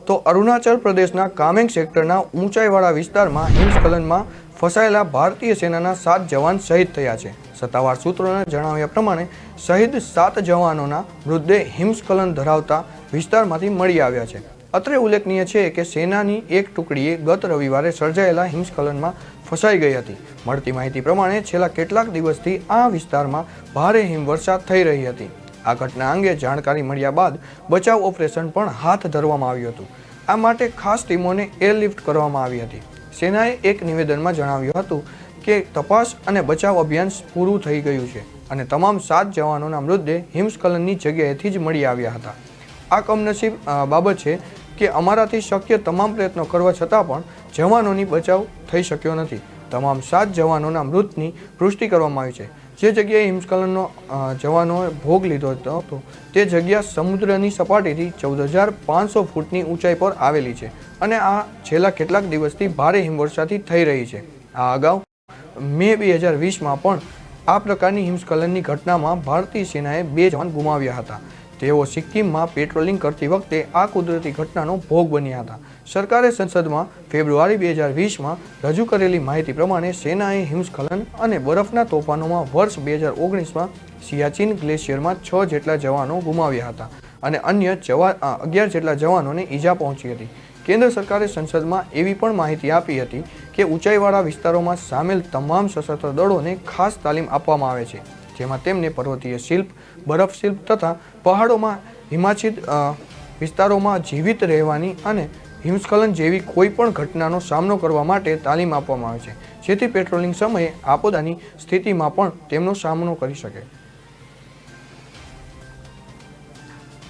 તો અરુણાચલ પ્રદેશના કામેંગ સેક્ટરના ઊંચાઈવાળા વિસ્તારમાં હિમસ્ખલનમાં ફસાયેલા ભારતીય સેનાના 7 જવાન શહીદ થયા છે। સત્તાવાર સૂત્રોના જણાવ્યા પ્રમાણે શહીદ 7 જવાનોના મૃતદેહ હિમસ્ખલન ધરાવતા વિસ્તારમાંથી મળી આવ્યા છે। અત્રે ઉલ્લેખનીય છે કે સેનાની એક ટુકડીએ ગત રવિવારે સર્જાયેલા હિમસ્ખલનમાં ફસાઈ ગઈ હતી। મળતી માહિતી પ્રમાણે છેલ્લા કેટલાક દિવસથી આ વિસ્તારમાં ભારે હિમવર્ષા થઈ રહી હતી। આ ઘટના અંગે જાણકારી મળ્યા બાદ બચાવ ઓપરેશન પણ હાથ ધરવામાં આવ્યું હતું। આ માટે ખાસ ટીમોને એરલિફ્ટ કરવામાં આવી હતી। સેનાએ એક નિવેદનમાં જણાવ્યું હતું કે તપાસ અને બચાવ અભિયાન પૂરું થઈ ગયું છે અને તમામ 7 જવાનોના મૃતદેહ હિમસ્ખલનની જગ્યાએથી જ મળી આવ્યા હતા। આ કમનસીબ બાબત છે કે અમારાથી શક્ય તમામ પ્રયત્નો કરવા છતાં પણ જવાનોની બચાવ થઈ શક્યો નથી। તમામ 7 જવાનોના મૃતની પુષ્ટિ કરવામાં આવી છે। જે જગ્યાએ હિમસ્ખલનનો જવાનોએ ભોગ લીધો હતો તે જગ્યા સમુદ્રની સપાટીથી 14,500 ફૂટની ઊંચાઈ પર આવેલી છે અને આ છેલ્લા કેટલાક દિવસથી ભારે હિમવર્ષાથી થઈ રહી છે। આ અગાઉ મે 2020માં પણ આ પ્રકારની હિમસ્ખલનની ઘટનામાં ભારતીય સેનાએ 2 જવાન ગુમાવ્યા હતા। તેઓ સિક્કિમમાં પેટ્રોલિંગ કરતી વખતે આ કુદરતી ઘટનાનો ભોગ બન્યા હતા। સરકારે સંસદમાં ફેબ્રુઆરી 2020માં રજૂ કરેલી માહિતી પ્રમાણે સેનાએ હિમસ્ખલન અને બરફના તોફાનોમાં વર્ષ 2019માં સિયાચીન ગ્લેશિયરમાં 6 જેટલા જવાનો ગુમાવ્યા હતા અને અન્ય 11 જેટલા જવાનોને ઈજા પહોંચી હતી। કેન્દ્ર સરકારે સંસદમાં એવી પણ માહિતી આપી હતી કે ઊંચાઈવાળા વિસ્તારોમાં સામેલ તમામ સશસ્ત્ર દળોને ખાસ તાલીમ આપવામાં આવે છે, જેમાં તેમને પર્વતીય શિલ્પ, બરફ શિલ્પ તથા પહાડોમાં હિમાચ્છિત વિસ્તારોમાં જીવિત રહેવાની અને હિમસ્ખલન જેવી કોઈ પણ ઘટનાનો સામનો કરવા માટે તાલીમ આપવામાં આવે છે, જેથી પેટ્રોલિંગ સમયે આપદાની સ્થિતિમાં પણ તેમનો સામનો કરી શકે।